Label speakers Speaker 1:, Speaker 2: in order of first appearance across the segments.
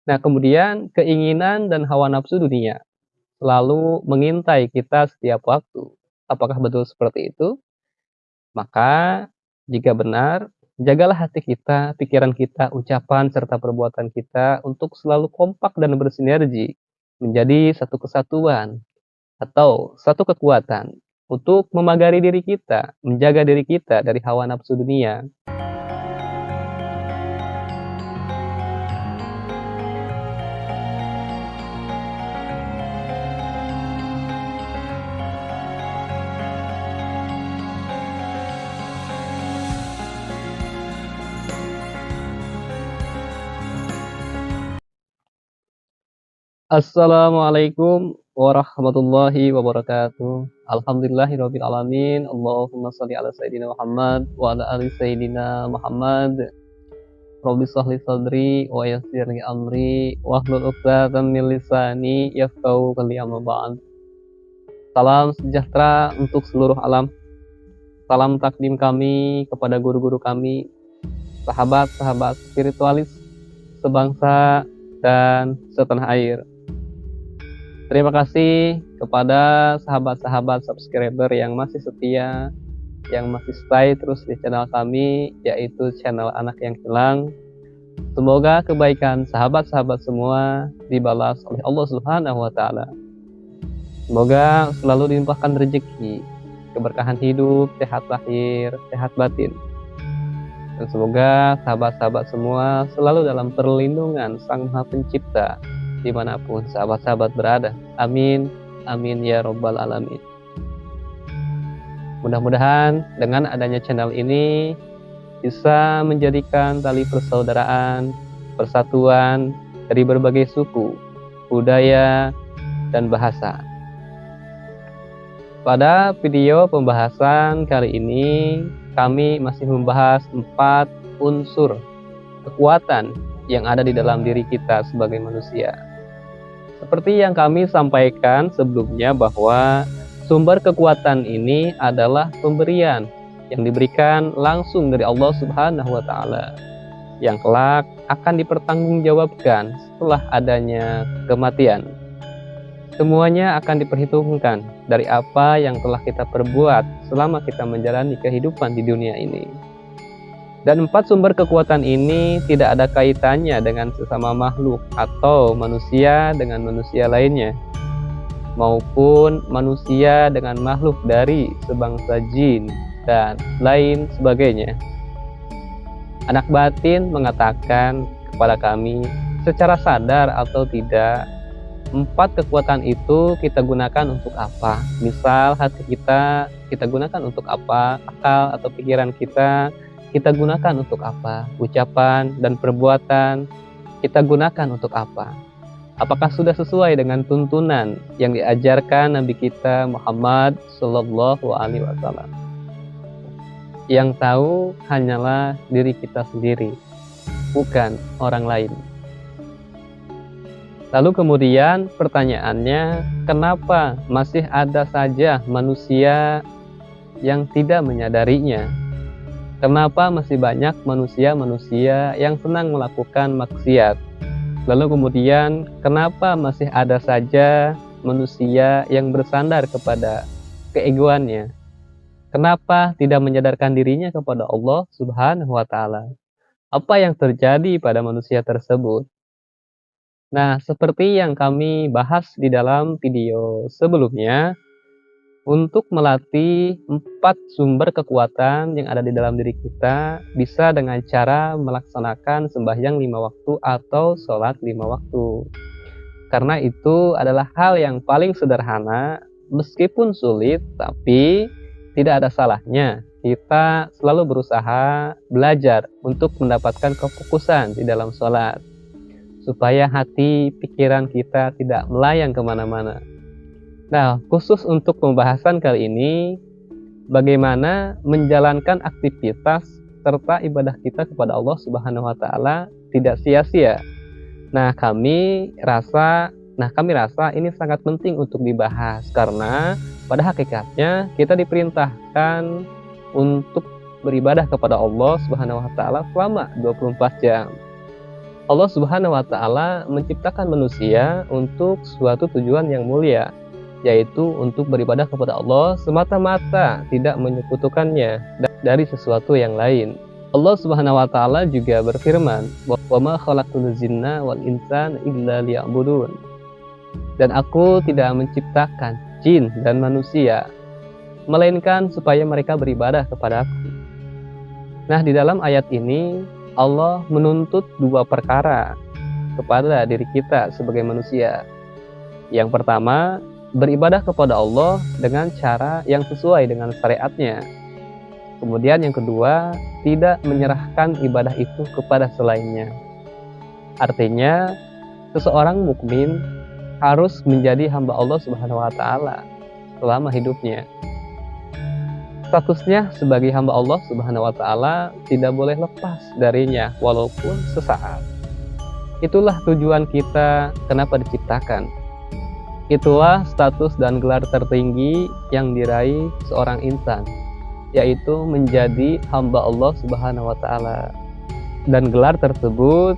Speaker 1: Nah, kemudian keinginan dan hawa nafsu dunia selalu mengintai kita setiap waktu. Apakah betul seperti itu? Maka jika benar, jagalah hati kita, pikiran kita, ucapan serta perbuatan kita untuk selalu kompak dan bersinergi menjadi satu kesatuan atau satu kekuatan untuk memagari diri kita, menjaga diri kita dari hawa nafsu dunia. Assalamualaikum warahmatullahi wabarakatuh. Alhamdulillahirabbil alamin. Allahumma shalli ala sayidina Muhammad wa ala ali sayidina Muhammad. Rabbi shrah li sadri wa yassir li amri wahlul 'uqdatam min lisani yafqahu qawli, amma ba'd. Salam sejahtera untuk seluruh alam. Salam takdim kami kepada guru-guru kami, sahabat-sahabat spiritualis sebangsa dan setanah air. Terima kasih kepada sahabat-sahabat subscriber yang masih setia, yang masih stay terus di channel kami, yaitu channel Anak Yang Hilang. Semoga kebaikan sahabat-sahabat semua dibalas oleh Allah Subhanahu wa Ta'ala. Semoga selalu dilimpahkan rezeki, keberkahan hidup, sehat lahir, sehat batin. Dan semoga sahabat-sahabat semua selalu dalam perlindungan Sang Maha Pencipta dimanapun sahabat-sahabat berada. Amin, amin ya robbal alamin. Mudah-mudahan dengan adanya channel ini bisa menjadikan tali persaudaraan, persatuan dari berbagai suku, budaya, dan bahasa. Pada video pembahasan kali ini, kami masih membahas 4 unsur kekuatan yang ada di dalam diri kita sebagai manusia. Seperti yang kami sampaikan sebelumnya bahwa sumber kekuatan ini adalah pemberian yang diberikan langsung dari Allah Subhanahu wa Ta'ala, yang kelak akan dipertanggungjawabkan setelah adanya kematian. Semuanya akan diperhitungkan dari apa yang telah kita perbuat selama kita menjalani kehidupan di dunia ini. Dan 4 sumber kekuatan ini tidak ada kaitannya dengan sesama makhluk atau manusia dengan manusia lainnya, maupun manusia dengan makhluk dari sebangsa jin dan lain sebagainya. Anak batin mengatakan kepada kami secara sadar atau tidak, 4 kekuatan itu kita gunakan untuk apa? Misal hati kita gunakan untuk apa? Akal atau pikiran kita gunakan untuk apa? Ucapan dan perbuatan kita gunakan untuk apa? Apakah sudah sesuai dengan tuntunan yang diajarkan Nabi kita Muhammad Sallallahu Alaihi Wasallam? Yang tahu hanyalah diri kita sendiri, bukan orang lain. Lalu kemudian pertanyaannya, kenapa masih ada saja manusia yang tidak menyadarinya? Kenapa masih banyak manusia-manusia yang senang melakukan maksiat? Lalu kemudian, kenapa masih ada saja manusia yang bersandar kepada keegoannya? Kenapa tidak menyadarkan dirinya kepada Allah Subhanahu wa Ta'ala? Apa yang terjadi pada manusia tersebut? Nah, seperti yang kami bahas di dalam video sebelumnya, untuk melatih 4 sumber kekuatan yang ada di dalam diri kita bisa dengan cara melaksanakan sembahyang 5 waktu atau sholat 5 waktu. Karena itu adalah hal yang paling sederhana, meskipun sulit, tapi tidak ada salahnya kita selalu berusaha belajar untuk mendapatkan kefokusan di dalam sholat, supaya hati, pikiran kita tidak melayang kemana-mana. Nah, khusus untuk pembahasan kali ini, bagaimana menjalankan aktivitas serta ibadah kita kepada Allah Subhanahu wa Ta'ala tidak sia-sia. Nah, kami rasa ini sangat penting untuk dibahas karena pada hakikatnya kita diperintahkan untuk beribadah kepada Allah Subhanahu wa Ta'ala selama 24 jam. Allah Subhanahu wa taala menciptakan manusia untuk suatu tujuan yang mulia, yaitu untuk beribadah kepada Allah semata-mata, tidak menyekutukannya dari sesuatu yang lain. Allah Subhanahu wa taala juga berfirman, "Wa ma khalaqtul jinna wal insana illa liya'budun." Dan aku tidak menciptakan jin dan manusia melainkan supaya mereka beribadah kepadaku. Nah, di dalam ayat ini Allah menuntut dua perkara kepada diri kita sebagai manusia. Yang pertama, beribadah kepada Allah dengan cara yang sesuai dengan syariatnya. Kemudian yang kedua, tidak menyerahkan ibadah itu kepada selainnya. Artinya, seseorang mukmin harus menjadi hamba Allah Subhanahu wa taala selama hidupnya. Statusnya sebagai hamba Allah Subhanahu wa taala tidak boleh lepas darinya walaupun sesaat. Itulah tujuan kita kenapa diciptakan. Itulah status dan gelar tertinggi yang diraih seorang insan, yaitu menjadi hamba Allah Subhanahu wa taala. Dan gelar tersebut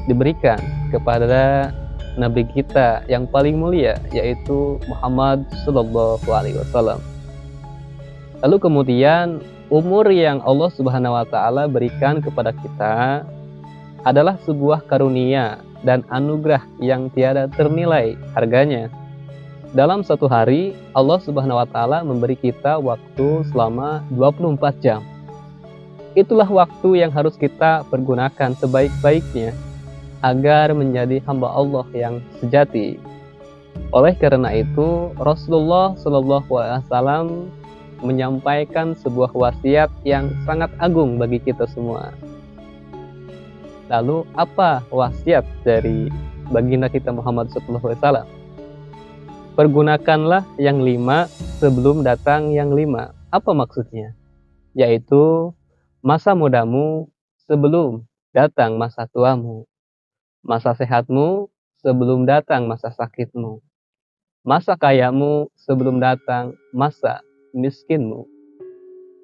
Speaker 1: diberikan kepada nabi kita yang paling mulia, yaitu Muhammad sallallahu alaihi wasallam. Lalu kemudian umur yang Allah Subhanahu wa taala berikan kepada kita adalah sebuah karunia dan anugerah yang tiada ternilai harganya. Dalam satu hari Allah Subhanahu wa taala memberi kita waktu selama 24 jam. Itulah waktu yang harus kita pergunakan sebaik-baiknya agar menjadi hamba Allah yang sejati. Oleh karena itu Rasulullah sallallahu alaihi wasallam menyampaikan sebuah wasiat yang sangat agung bagi kita semua. Lalu apa wasiat dari baginda kita Muhammad SAW? Pergunakanlah yang 5 sebelum datang yang 5. Apa maksudnya? Yaitu masa mudamu sebelum datang masa tuamu, masa sehatmu sebelum datang masa sakitmu, masa kayamu sebelum datang masa miskinmu,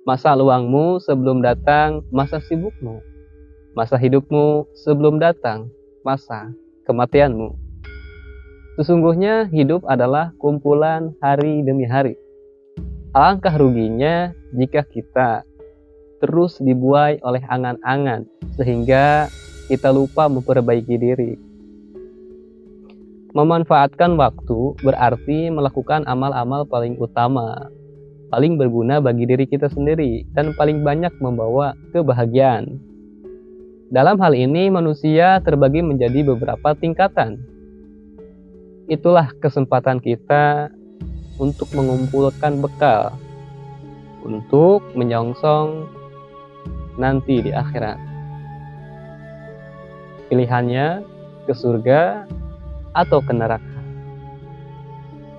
Speaker 1: masa luangmu sebelum datang masa sibukmu, masa hidupmu sebelum datang masa kematianmu. Sesungguhnya hidup adalah kumpulan hari demi hari. Alangkah ruginya jika kita terus dibuai oleh angan-angan sehingga kita lupa memperbaiki diri. Memanfaatkan waktu berarti melakukan amal-amal paling utama, paling berguna bagi diri kita sendiri, dan paling banyak membawa kebahagiaan. Dalam hal ini manusia terbagi menjadi beberapa tingkatan. Itulah kesempatan kita untuk mengumpulkan bekal untuk menyongsong nanti di akhirat. Pilihannya ke surga atau ke neraka.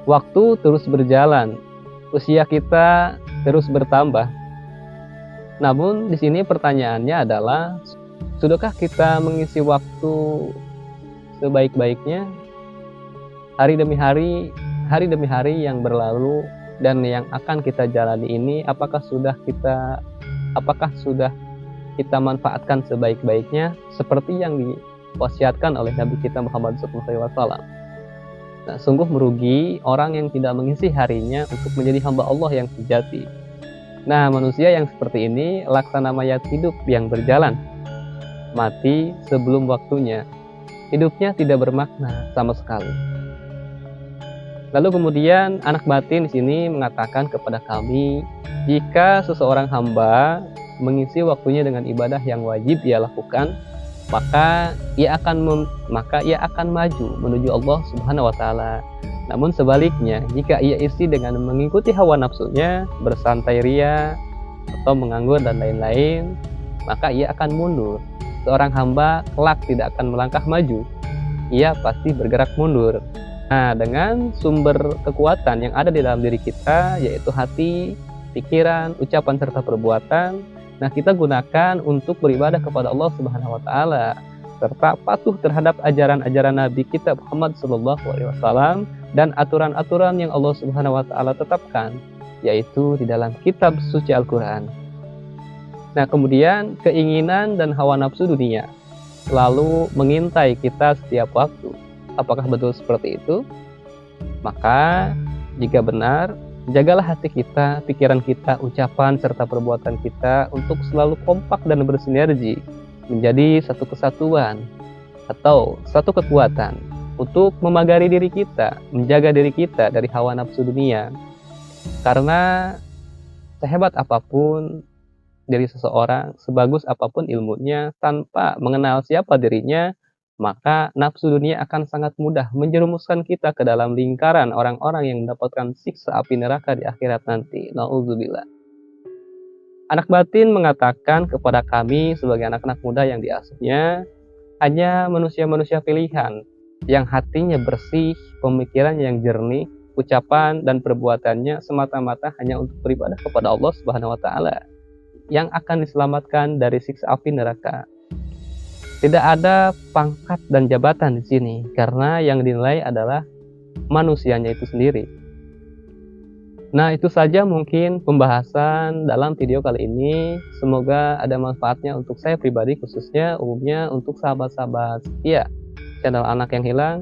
Speaker 1: Waktu terus berjalan, usia kita terus bertambah. Namun di sini pertanyaannya adalah, sudahkah kita mengisi waktu sebaik-baiknya? Hari demi hari yang berlalu dan yang akan kita jalani ini, apakah sudah kita manfaatkan sebaik-baiknya seperti yang diwasiatkan oleh Nabi kita Muhammad SAW? Nah, sungguh merugi orang yang tidak mengisi harinya untuk menjadi hamba Allah yang sejati. Nah, manusia yang seperti ini laksana mayat hidup yang berjalan, mati sebelum waktunya. Hidupnya tidak bermakna sama sekali. Lalu kemudian anak batin di sini mengatakan kepada kami, jika seseorang hamba mengisi waktunya dengan ibadah yang wajib ia lakukan, maka ia akan maju menuju Allah Subhanahu wa taala. Namun sebaliknya, jika ia isi dengan mengikuti hawa nafsunya, bersantai ria atau menganggur dan lain-lain, maka ia akan mundur. Seorang hamba kelak tidak akan melangkah maju, ia pasti bergerak mundur. Nah, dengan sumber kekuatan yang ada di dalam diri kita, yaitu hati, pikiran, ucapan, serta perbuatan, nah kita gunakan untuk beribadah kepada Allah Subhanahu wa taala serta patuh terhadap ajaran-ajaran Nabi kita Muhammad sallallahu alaihi wasallam dan aturan-aturan yang Allah Subhanahu wa taala tetapkan, yaitu di dalam kitab suci Al-Qur'an. Nah, kemudian keinginan dan hawa nafsu dunia selalu mengintai kita setiap waktu. Apakah betul seperti itu? Maka jika benar, jagalah hati kita, pikiran kita, ucapan serta perbuatan kita untuk selalu kompak dan bersinergi menjadi satu kesatuan atau satu kekuatan untuk memagari diri kita, menjaga diri kita dari hawa nafsu dunia. Karena sehebat apapun diri seseorang, sebagus apapun ilmunya, tanpa mengenal siapa dirinya, maka nafsu dunia akan sangat mudah menjerumuskan kita ke dalam lingkaran orang-orang yang mendapatkan siksa api neraka di akhirat nanti. Nauzubillah. Anak batin mengatakan kepada kami sebagai anak-anak muda yang diasuhnya, hanya manusia-manusia pilihan yang hatinya bersih, pemikirannya yang jernih, ucapan dan perbuatannya semata-mata hanya untuk beribadah kepada Allah Subhanahu wa taala yang akan diselamatkan dari siksa api neraka. Tidak ada pangkat dan jabatan di sini, karena yang dinilai adalah manusianya itu sendiri. Nah, itu saja mungkin pembahasan dalam video kali ini. Semoga ada manfaatnya untuk saya pribadi, khususnya umumnya untuk sahabat-sahabat setia channel Anak yang Hilang.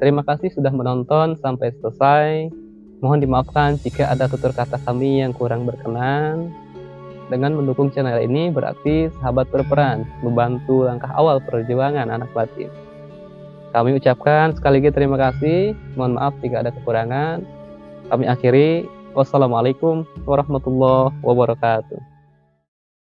Speaker 1: Terima kasih sudah menonton sampai selesai. Mohon dimaafkan jika ada tutur kata kami yang kurang berkenan. Dengan mendukung channel ini berarti sahabat berperan membantu langkah awal perjuangan anak batin. Kami ucapkan sekali lagi terima kasih. Mohon maaf jika ada kekurangan. Kami akhiri. Wassalamualaikum warahmatullahi wabarakatuh.